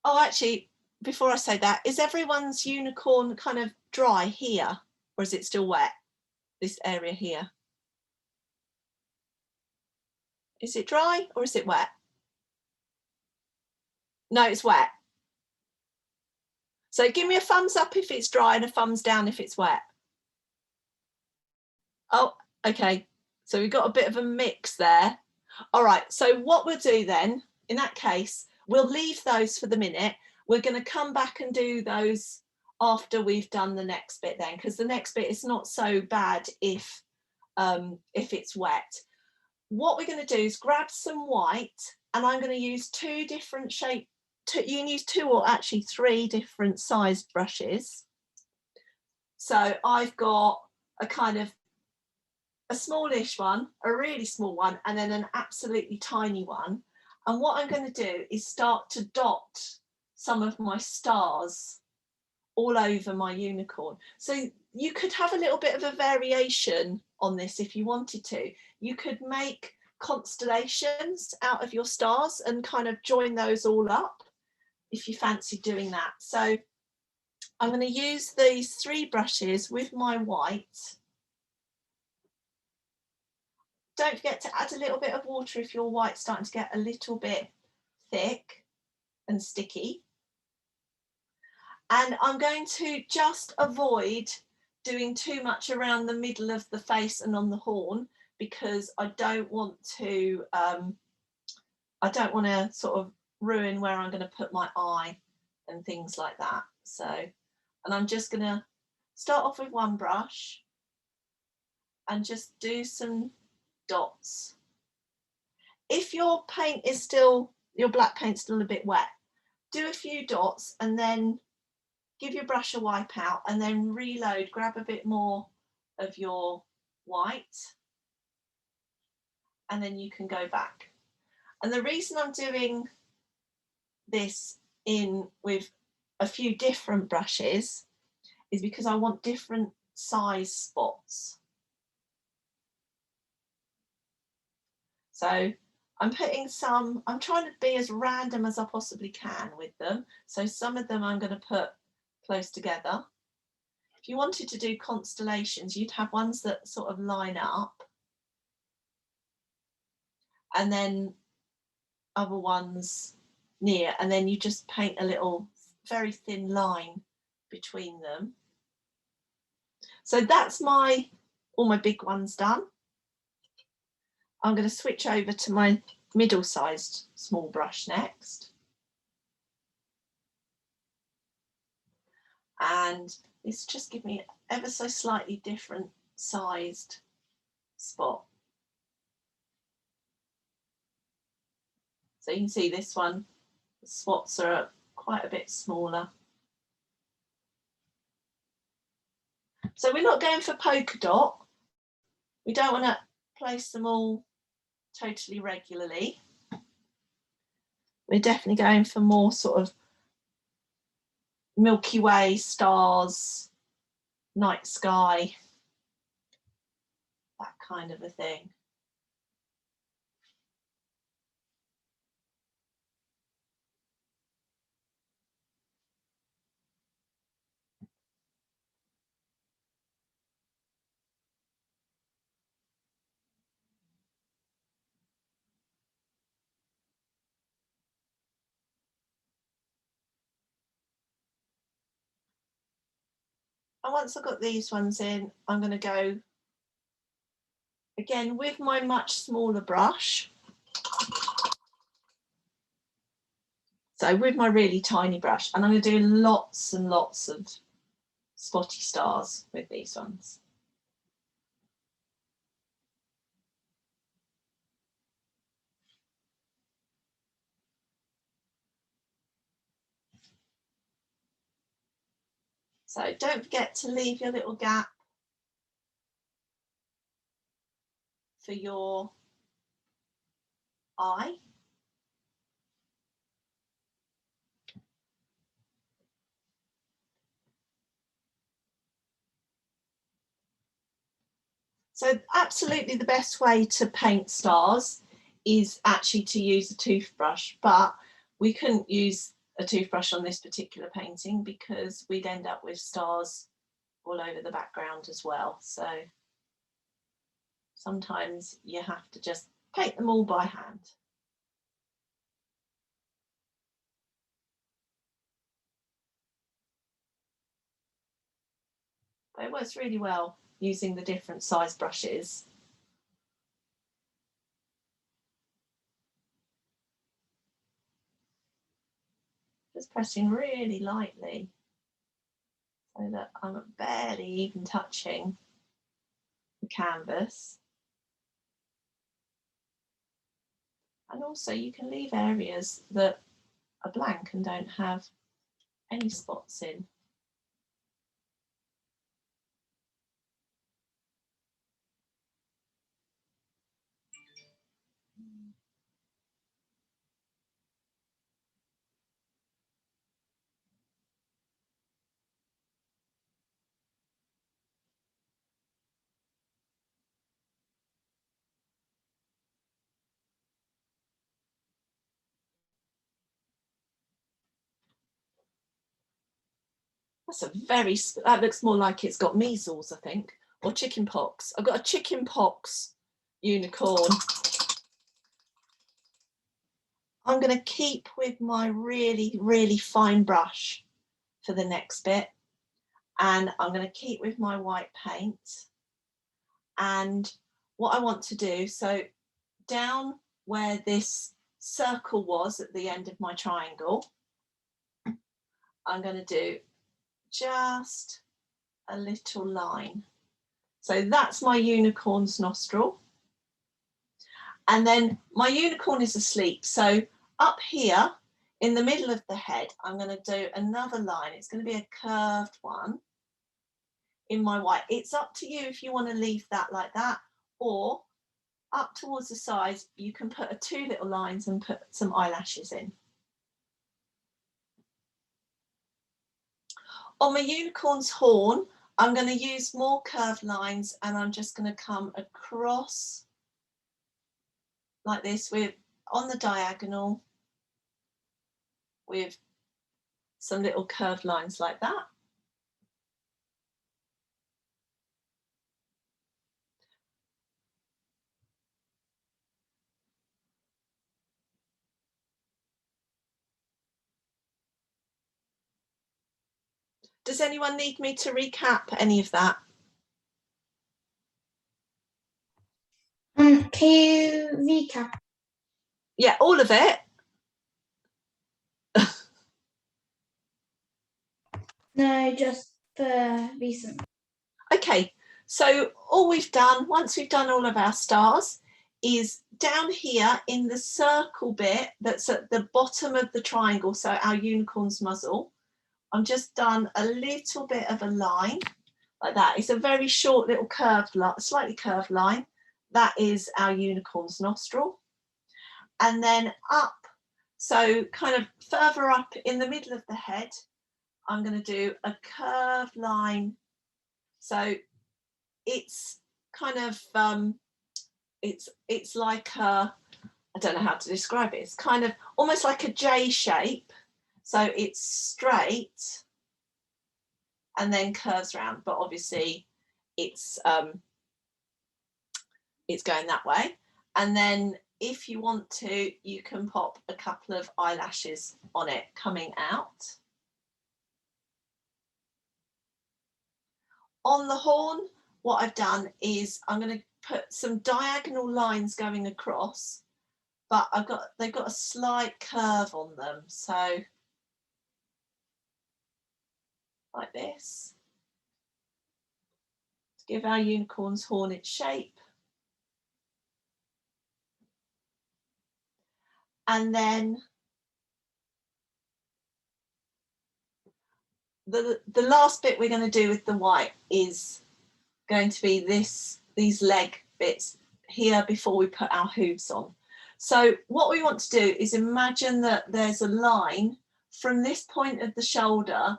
A: actually, before I say that, is everyone's unicorn kind of dry here, or is it still wet, this area here? Is it dry or is it wet? No, it's wet. So give me a thumbs up if it's dry and a thumbs down if it's wet. Oh, okay. So we've got a bit of a mix there. All right, so what we'll do then, in that case, we'll leave those for the minute. We're going to come back and do those after we've done the next bit then, because the next bit is not so bad if it's wet. What we're going to do is grab some white, and I'm going to use two different shape. You can use two or actually three different sized brushes. So I've got a kind of a smallish one, a really small one, and then an absolutely tiny one. And what I'm going to do is start to dot some of my stars all over my unicorn. So you could have a little bit of a variation on this if you wanted to. You could make constellations out of your stars and kind of join those all up if you fancy doing that. So I'm going to use these 3 brushes with my white. Don't forget to add a little bit of water if your white's starting to get a little bit thick and sticky. And I'm going to just avoid doing too much around the middle of the face and on the horn, because I don't want to sort of ruin where I'm going to put my eye and things like that. So, and I'm just going to start off with one brush and just do some dots. If your paint is still, your black paint's still a bit wet, do a few dots and then give your brush a wipe out and then reload, grab a bit more of your white, and then you can go back. And the reason I'm doing this in with a few different brushes is because I want different size spots. So I'm putting some, I'm trying to be as random as I possibly can with them. So some of them I'm going to put close together. If you wanted to do constellations, you'd have ones that sort of line up, and then other ones near, and then you just paint a little very thin line between them. So that's all my big ones done. I'm going to switch over to my middle-sized small brush next. And this just gives me ever so slightly different sized spot. So you can see this one, the spots are quite a bit smaller. So we're not going for polka dot. We don't want to place them all totally regularly. We're definitely going for more sort of Milky Way, stars, night sky, that kind of a thing. And once I've got these ones in, I'm going to go again with my much smaller brush. So with my really tiny brush, and I'm going to do lots and lots of spotty stars with these ones. So don't forget to leave your little gap for your eye. So absolutely the best way to paint stars is actually to use a toothbrush, but we couldn't use a toothbrush on this particular painting because we'd end up with stars all over the background as well. So sometimes you have to just paint them all by hand. But it works really well using the different size brushes. Just pressing really lightly so that I'm barely even touching the canvas. And also you can leave areas that are blank and don't have any spots in. that looks more like it's got measles, I think, or chicken pox. I've got a chicken pox unicorn. I'm going to keep with my really, really fine brush for the next bit. And I'm going to keep with my white paint. And what I want to do, so down where this circle was at the end of my triangle, I'm going to do just a little line. So that's my unicorn's nostril. And then my unicorn is asleep. So up here in the middle of the head, I'm going to do another line. It's going to be a curved one in my white. It's up to you if you want to leave that like that, or up towards the sides, you can put two little lines and put some eyelashes in. On my unicorn's horn, I'm going to use more curved lines, and I'm just going to come across like this with on the diagonal with some little curved lines like that. Does anyone need me to recap any of that?
C: Can you recap?
A: Yeah, all of it.
C: No, just for recent.
A: Okay, so all we've done, once we've done all of our stars, is down here in the circle bit that's at the bottom of the triangle, so our unicorn's muzzle, I'm just done a little bit of a line like that. It's a very short little curved line, slightly curved line. That is our unicorn's nostril. And then up, so kind of further up in the middle of the head, I'm going to do a curved line. So it's kind of, it's like a, I don't know how to describe it. It's kind of almost like a J shape. So it's straight and then curves around, but obviously it's going that way. And then if you want to, you can pop a couple of eyelashes on it coming out. On the horn, what I've done is I'm going to put some diagonal lines going across, but they've got a slight curve on them. So like this, to give our unicorn's horn its shape. And then the last bit we're going to do with the white is going to be these leg bits here before we put our hooves on. So what we want to do is imagine that there's a line from this point of the shoulder.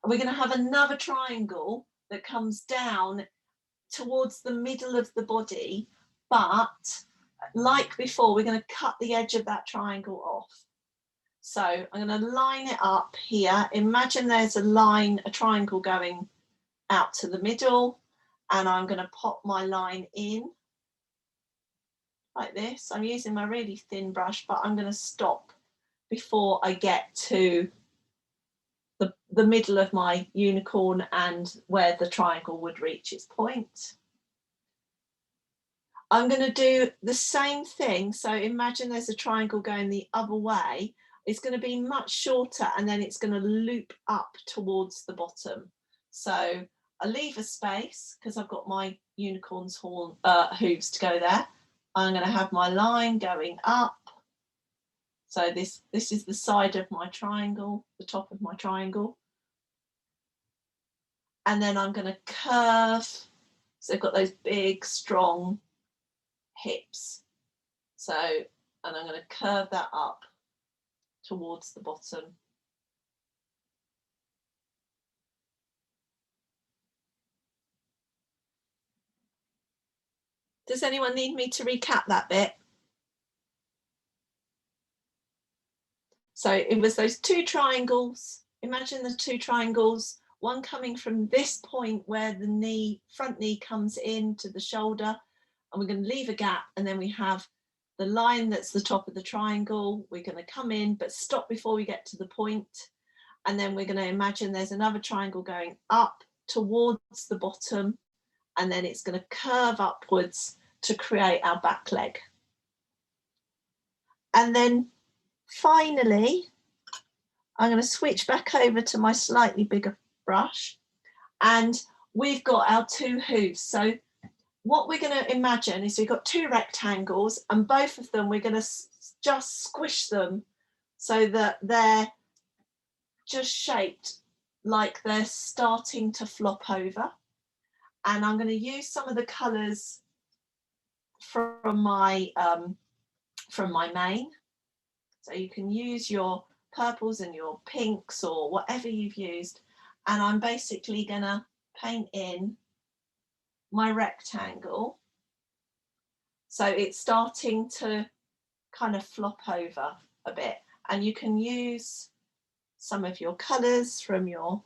A: We're going to have another triangle that comes down towards the middle of the body, but like before, we're going to cut the edge of that triangle off. So I'm going to line it up here. Imagine there's a line, a triangle going out to the middle, and I'm going to pop my line in like this. I'm using my really thin brush, but I'm going to stop before I get to the middle of my unicorn and where the triangle would reach its point. I'm going to do the same thing. So imagine there's a triangle going the other way. It's going to be much shorter, and then it's going to loop up towards the bottom. So I leave a space because I've got my unicorn's horn hooves to go there. I'm going to have my line going up. So this is the side of my triangle, the top of my triangle. And then I'm going to curve. So I've got those big, strong hips. So, and I'm going to curve that up towards the bottom. Does anyone need me to recap that bit? So it was those two triangles. Imagine the two triangles. one coming from this point where the knee, front knee comes in to the shoulder, and we're going to leave a gap, and then we have the line that's the top of the triangle. We're going to come in but stop before we get to the point, and then we're going to imagine there's another triangle going up towards the bottom, and then it's going to curve upwards to create our back leg. And then finally, I'm going to switch back over to my slightly bigger brush, and we've got our two hooves. So what we're going to imagine is we've got two rectangles, and both of them we're going to just squish them so that they're just shaped like they're starting to flop over. And I'm going to use some of the colours from my main. So you can use your purples and your pinks or whatever you've used, and I'm basically going to paint in my rectangle so it's starting to kind of flop over a bit. And you can use some of your colours from your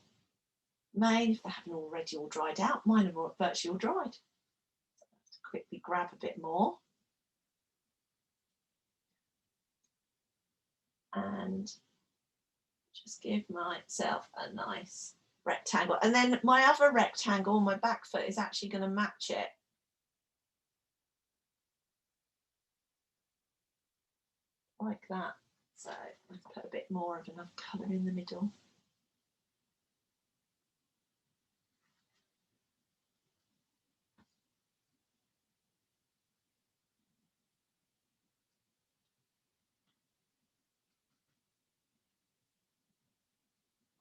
A: main if they haven't already all dried out. Mine are virtually all dried. So let's quickly grab a bit more and just give myself a nice rectangle. And then my other rectangle, my back foot, is actually going to match it. Like that. So let's put a bit more of enough colour in the middle.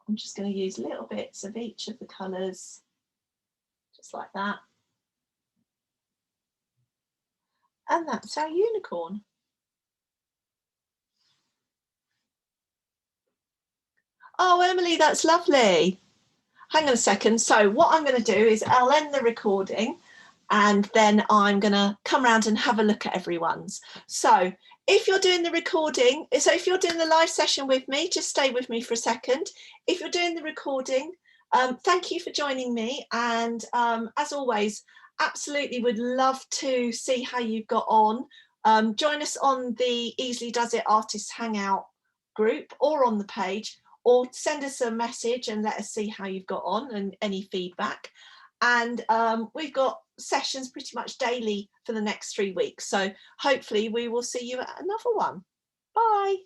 A: I'm just going to use little bits of each of the colours, just like that. And that's our unicorn. Oh, Emily, that's lovely. Hang on a second. So what I'm going to do is I'll end the recording, and then I'm going to come around and have a look at everyone's. So if you're doing the recording, so if you're doing the live session with me, just stay with me for a second. If you're doing the recording, thank you for joining me. And as always, absolutely would love to see how you've got on. Join us on the Easily Does It Artists Hangout group or on the page, or send us a message and let us see how you've got on and any feedback. And we've got sessions pretty much daily for the next 3 weeks. So hopefully we will see you at another one. Bye.